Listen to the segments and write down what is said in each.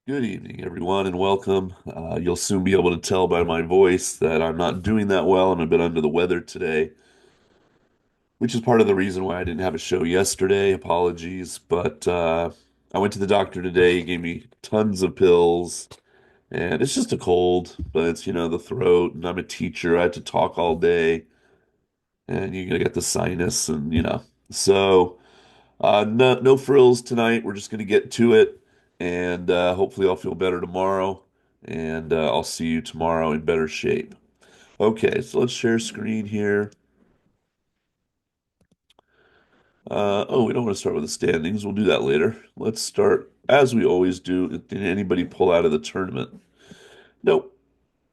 Good evening, everyone, and welcome. You'll soon be able to tell by my voice that I'm not doing that well. I'm a bit under the weather today, which is part of the reason why I didn't have a show yesterday. Apologies. But I went to the doctor today. He gave me tons of pills, and it's just a cold, but it's the throat, and I'm a teacher. I had to talk all day, and you're gonna get the sinus, and. So. No frills tonight. We're just going to get to it, and hopefully I'll feel better tomorrow, and I'll see you tomorrow in better shape. Okay, so let's share screen here. Oh, we don't want to start with the standings. We'll do that later. Let's start as we always do. Did anybody pull out of the tournament? Nope.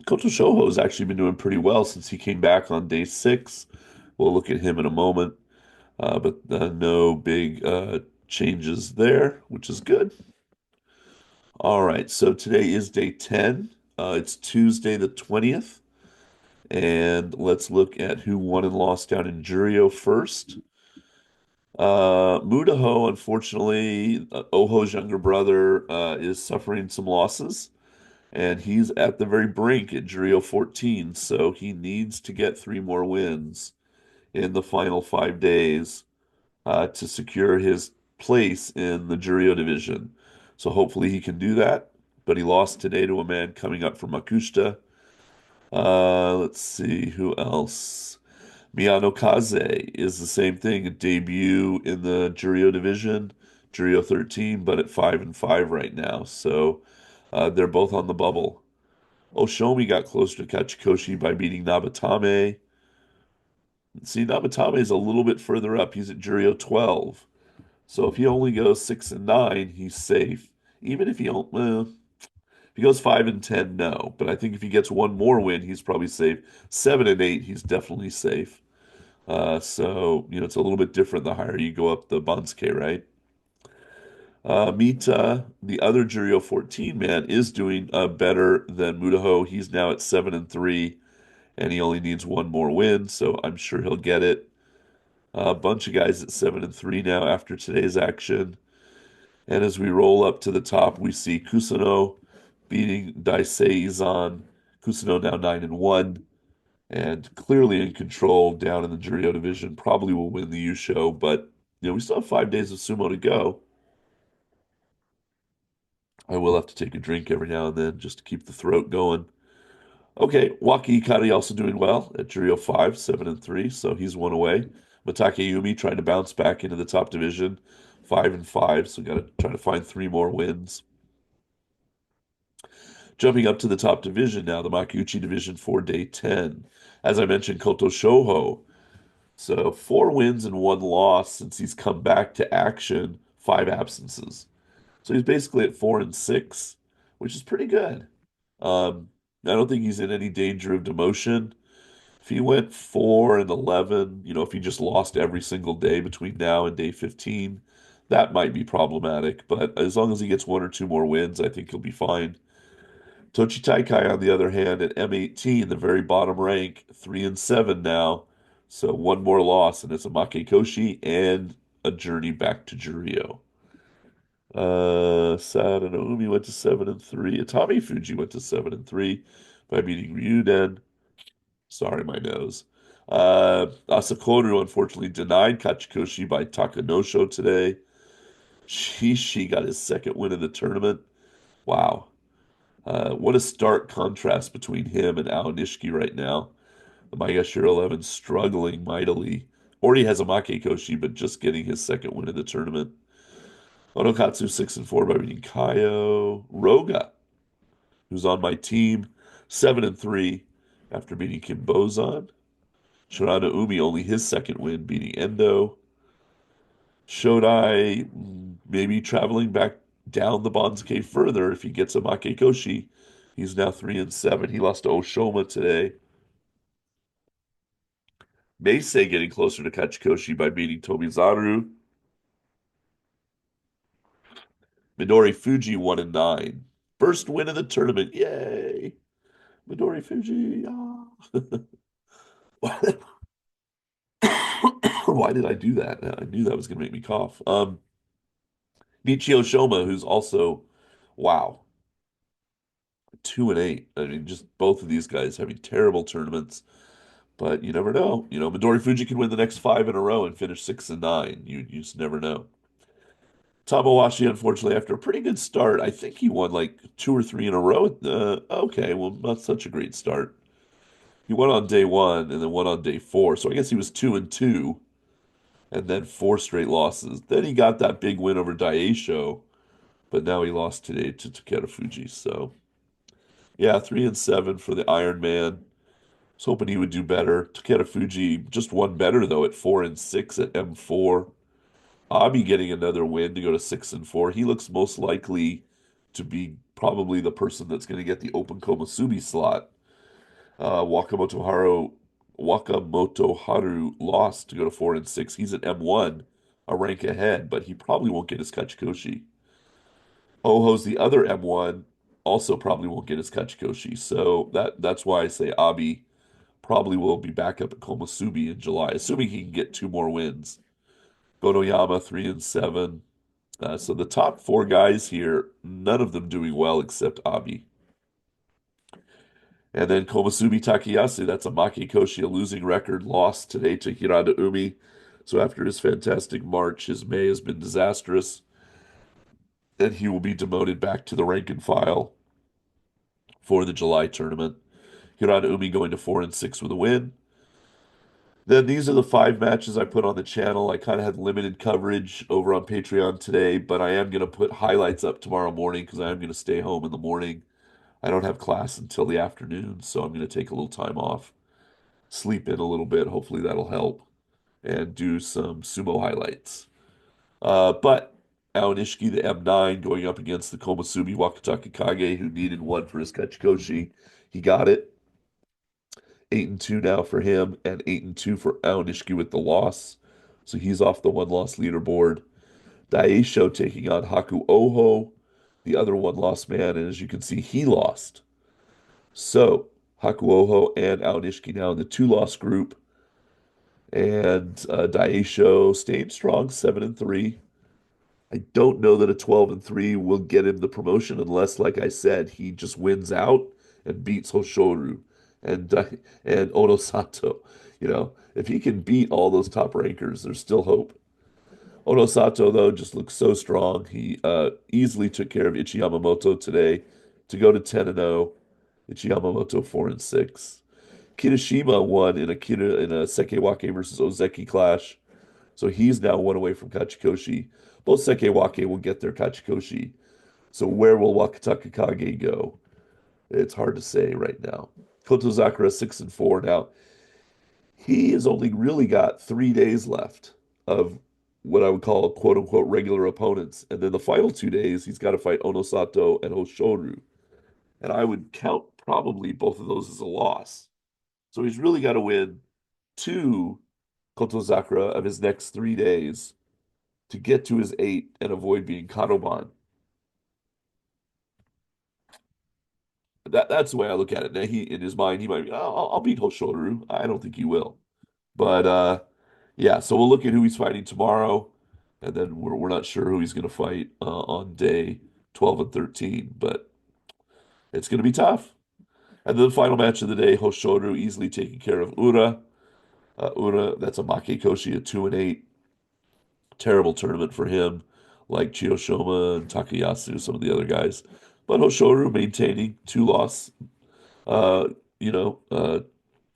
Koto Shoho has actually been doing pretty well since he came back on day 6. We'll look at him in a moment, but no big changes there, which is good. All right, so today is day 10. It's Tuesday the 20th, and let's look at who won and lost down in Juryo first. Mudaho, unfortunately, Oho's younger brother, is suffering some losses, and he's at the very brink at Juryo 14, so he needs to get 3 more wins in the final 5 days to secure his place in the Juryo division. So hopefully he can do that. But he lost today to a man coming up from Makushita. Let's see who else. Miyano Kaze is the same thing, a debut in the Juryo division, Juryo 13, but at 5-5 right now. So they're both on the bubble. Oshomi got closer to Kachikoshi by beating Nabatame. See, Nabatame is a little bit further up. He's at Juryo 12. So if he only goes 6-9, he's safe. Even if if he goes 5-10, no. But I think if he gets one more win, he's probably safe. 7-8, he's definitely safe. So it's a little bit different the higher you go up the Bansuke, right? Mita, the other Juryo 14 man, is doing better than Mudaho. He's now at 7-3, and he only needs one more win, so I'm sure he'll get it. A bunch of guys at 7-3 now after today's action. And as we roll up to the top, we see Kusuno beating Daisei Izan. Kusuno now 9-1 and clearly in control down in the Juryo division. Probably will win the U show, but we still have 5 days of sumo to go. I will have to take a drink every now and then just to keep the throat going. Okay, Waki Ikari also doing well at Juryo 5, 7-3, so he's one away. Matake Yumi trying to bounce back into the top division, 5-5, so got to try to find 3 more wins. Jumping up to the top division now, the Makuuchi division for day 10. As I mentioned, Koto Shoho. So 4 wins and 1 loss since he's come back to action, 5 absences. So he's basically at 4-6, which is pretty good. I don't think he's in any danger of demotion. If he went 4-11, if he just lost every single day between now and day 15, that might be problematic. But as long as he gets 1 or 2 more wins, I think he'll be fine. Tochi Taikai, on the other hand, at M18, the very bottom rank, 3-7 now. So one more loss, and it's a Makekoshi and a journey back to Juryo. Sad and Umi went to 7-3. Atami Fuji went to 7-3 by beating Ryuden. Sorry, my nose. Asakoru unfortunately denied Kachikoshi by Takanosho today. Shishi got his second win of the tournament. Wow. What a stark contrast between him and Aonishiki right now. The Mayashiro 11 struggling mightily. Already has a Makekoshi, but just getting his second win of the tournament. Onokatsu 6-4 by beating Kaio. Roga, who's on my team, 7-3 after beating Kimbozan. Shirano Umi only his second win, beating Endo. Shodai maybe traveling back down the Bansuke further if he gets a Makekoshi. He's now 3-7. He lost to Oshoma today. Meisei getting closer to Kachikoshi by beating Tomizaru. Midori Fuji 1-9. First win of the tournament. Yay! Midori Fuji. Ah. Why did I do that? I knew that was going to make me cough. Michio Shoma, who's also, wow. 2-8. I mean, just both of these guys having terrible tournaments. But you never know. Midori Fuji could win the next five in a row and finish 6-9. You just never know. Tamawashi, unfortunately, after a pretty good start, I think he won like two or three in a row. Okay, well, not such a great start. He won on day one and then won on day four. So I guess he was 2-2 and then four straight losses. Then he got that big win over Daisho, but now he lost today to Takeda Fuji. So yeah, 3-7 for the Iron Man. Was hoping he would do better. Takeda Fuji just won better though at 4-6 at M4. Abi getting another win to go to 6-4. He looks most likely to be probably the person that's going to get the Open Komusubi slot. Wakamoto Haru lost to go to 4-6. He's at M1, a rank ahead, but he probably won't get his Kachikoshi. Oho's the other M1, also probably won't get his Kachikoshi. So that's why I say Abi probably will be back up at Komusubi in July, assuming he can get two more wins. Gonoyama 3-7. So the top four guys here, none of them doing well except Abi. And then Komusubi Takayasu, that's a Makikoshi, a losing record, lost today to Hirada Umi. So after his fantastic March, his May has been disastrous, and he will be demoted back to the rank and file for the July tournament. Hirada Umi going to 4-6 with a win. Then these are the five matches I put on the channel. I kind of had limited coverage over on Patreon today, but I am going to put highlights up tomorrow morning because I am going to stay home in the morning. I don't have class until the afternoon, so I'm going to take a little time off, sleep in a little bit. Hopefully that'll help, and do some sumo highlights. But Ao Nishiki, the M9, going up against the Komusubi Wakataka Kage, who needed one for his Kachikoshi. He got it. 8-2 now for him, and 8-2 for Ao Nishiki with the loss. So he's off the one-loss leaderboard. Daisho taking on Haku Oho, the other one-loss man, and as you can see, he lost. So Haku Oho and Ao Nishiki now in the two-loss group, and Daisho staying strong, 7-3. I don't know that a 12-3 will get him the promotion unless, like I said, he just wins out and beats Hoshoru and Onosato. If he can beat all those top rankers, there's still hope. Onosato, though, just looks so strong. He easily took care of Ichi Yamamoto today to go to 10-0. Ichi Yamamoto 4-6. Kirishima won in a Sekewake versus Ozeki clash. So he's now one away from Kachikoshi. Both Sekewake will get their Kachikoshi. So where will Wakataka Kage go? It's hard to say right now. Kotozakura 6-4 now. He has only really got 3 days left of what I would call quote unquote regular opponents. And then the final 2 days, he's got to fight Onosato and Hoshoru. And I would count probably both of those as a loss. So he's really got to win two Kotozakura of his next 3 days to get to his 8 and avoid being Kadoban. That's the way I look at it. Now in his mind, he might be, oh, I'll beat Hoshoru. I don't think he will. But yeah, so we'll look at who he's fighting tomorrow, and then we're not sure who he's going to fight on day 12 and 13, but it's going to be tough. And then the final match of the day, Hoshoru easily taking care of Ura. Ura, that's a Makikoshi, a 2-8. Terrible tournament for him, like Chiyoshima and Takayasu, some of the other guys. But Hoshoru maintaining two-loss. Uh, you know, uh,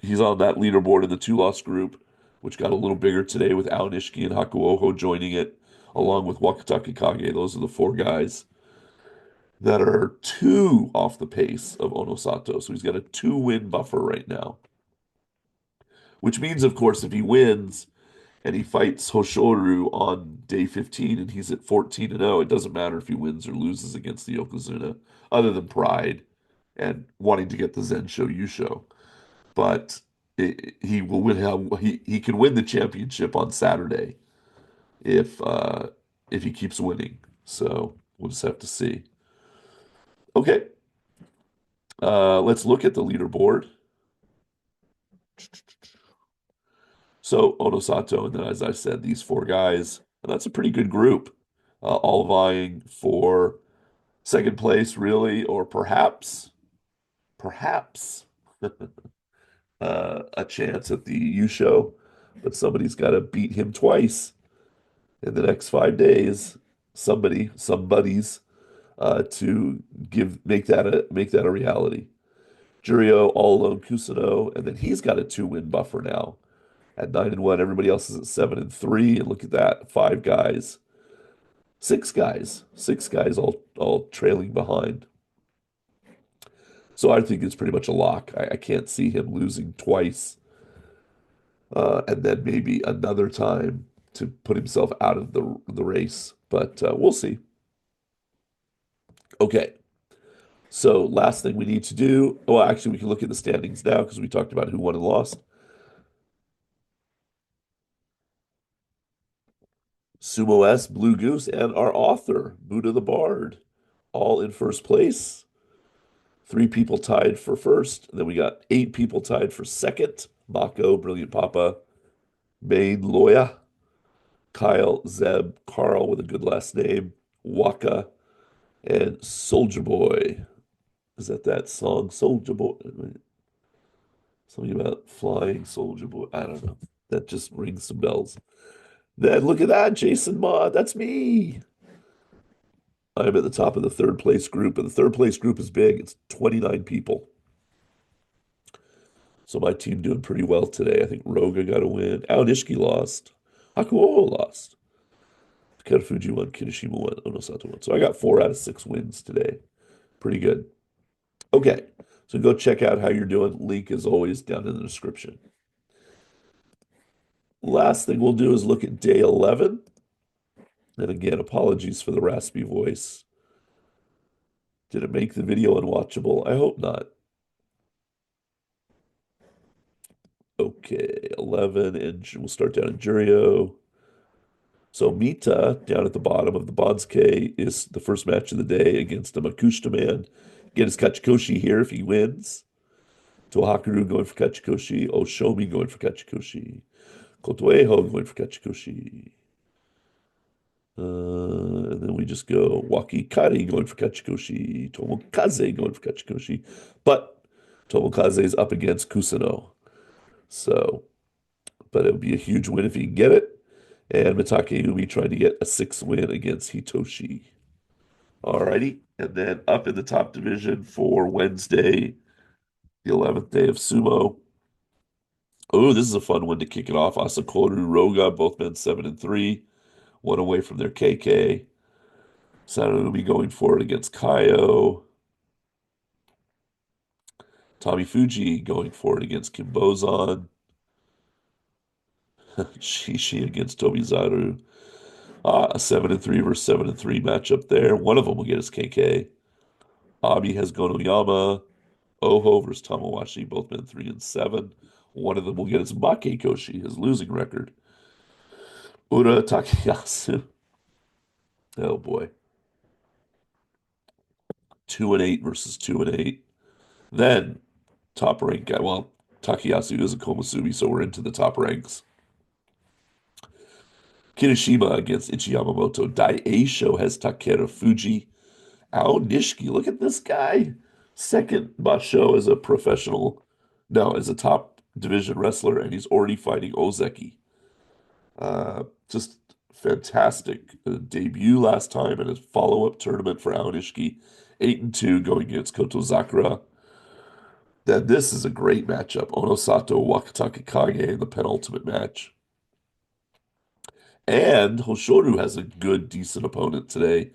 he's on that leaderboard in the two-loss group, which got a little bigger today with Ao Nishiki and Hakuoho joining it, along with Wakataka Kage. Those are the four guys that are two off the pace of Onosato. So he's got a two-win buffer right now. Which means, of course, if he wins and he fights Hoshoru on day 15 and he's at 14-0, it doesn't matter if he wins or loses against the Yokozuna, other than pride and wanting to get the Zensho Yusho. But he will win. He can win the championship on Saturday if he keeps winning. So we'll just have to see. Okay, let's look at the leaderboard. So Onosato, and then as I said, these four guys, and that's a pretty good group, all vying for second place, really, or perhaps perhaps a chance at the U show, but somebody's got to beat him twice in the next 5 days. Somebody's to give make that a reality. Juryo all alone Kusuno, and then he's got a 2-win buffer now at 9-1. Everybody else is at 7-3, and look at that, five guys, six guys all trailing behind. So I think it's pretty much a lock. I can't see him losing twice, and then maybe another time to put himself out of the race. But we'll see. Okay. So last thing we need to do, well, actually, we can look at the standings now because we talked about who won and lost. Sumo S, Blue Goose, and our author, Buddha the Bard, all in first place. Three people tied for first. And then we got 8 people tied for second. Mako, Brilliant Papa, Main Loya, Kyle, Zeb, Carl with a good last name, Waka, and Soldier Boy. Is that song, Soldier Boy? Something about flying Soldier Boy. I don't know. That just rings some bells. Then look at that, Jason Maud. That's me. I'm at the top of the third place group, and the third place group is big. It's 29 people. So my team doing pretty well today. I think Roga got a win. Aonishiki lost. Hakuo lost. Karafuji won. Kirishima won. Onosato won. So I got 4 out of 6 wins today. Pretty good. Okay. So go check out how you're doing. Link is always down in the description. Last thing we'll do is look at day 11. And again, apologies for the raspy voice. Did it make the video unwatchable? I hope not. Okay, 11, and we'll start down in Juryo. So Mita, down at the bottom of the Bonsuke, is the first match of the day against a Makushita man. Get his Kachikoshi here if he wins. Tohakuru going for Kachikoshi. Oshomi going for Kachikoshi. Kotoeho going for Kachikoshi. And then we just go Wakikari going for Kachikoshi. Tomokaze going for Kachikoshi. But Tomokaze is up against Kusano. So, but it would be a huge win if he can get it. And Mitake Umi trying to get a 6th win against Hitoshi. Alrighty. And then up in the top division for Wednesday, the 11th day of sumo. Oh, this is a fun one to kick it off. Asakoru, Roga, both men 7-3, one away from their KK. Sanonumi going for it against Kaio. Tommy Fuji going for it against Kimbozan. Shishi against Tobizaru. A 7-3 versus 7-3 matchup there. One of them will get his KK. Abi has Gonoyama. Oho versus Tamawashi, both men 3-7. One of them will get his Makekoshi, his losing record. Ura Takayasu. Oh boy. 2-8 versus 2-8. Then top rank guy. Well, Takayasu is a Komusubi, so we're into the top ranks. Kirishima against Ichi Yamamoto. Daisho has Takera Fuji. Ao Nishiki. Look at this guy. Second Basho as a professional. No, as a top division wrestler, and he's already fighting Ozeki. Just fantastic debut last time and a follow-up tournament for Ao Nishiki. 8-2 going against Kotozakura. Then this is a great matchup. Onosato Wakataka Kage in the penultimate match. And Hoshoru has a good, decent opponent today,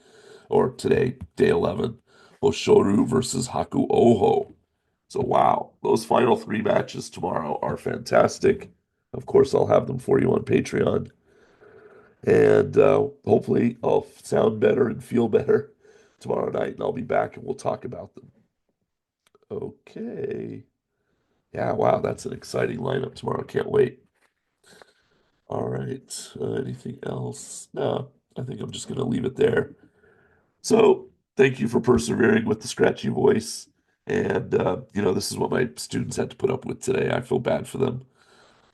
day 11. Hoshoru versus Haku Oho. So, wow, those final 3 matches tomorrow are fantastic. Of course, I'll have them for you on Patreon. And hopefully, I'll sound better and feel better tomorrow night, and I'll be back and we'll talk about them. Okay. Yeah, wow, that's an exciting lineup tomorrow. Can't wait. All right. Anything else? No, I think I'm just going to leave it there. So thank you for persevering with the scratchy voice. And, this is what my students had to put up with today. I feel bad for them.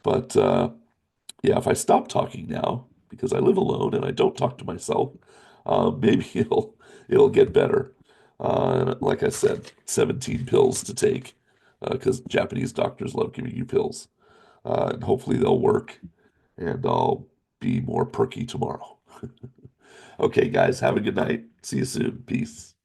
But yeah, if I stop talking now, because I live alone and I don't talk to myself, maybe it'll get better. Like I said, 17 pills to take because Japanese doctors love giving you pills. And hopefully they'll work and I'll be more perky tomorrow. Okay, guys, have a good night. See you soon. Peace.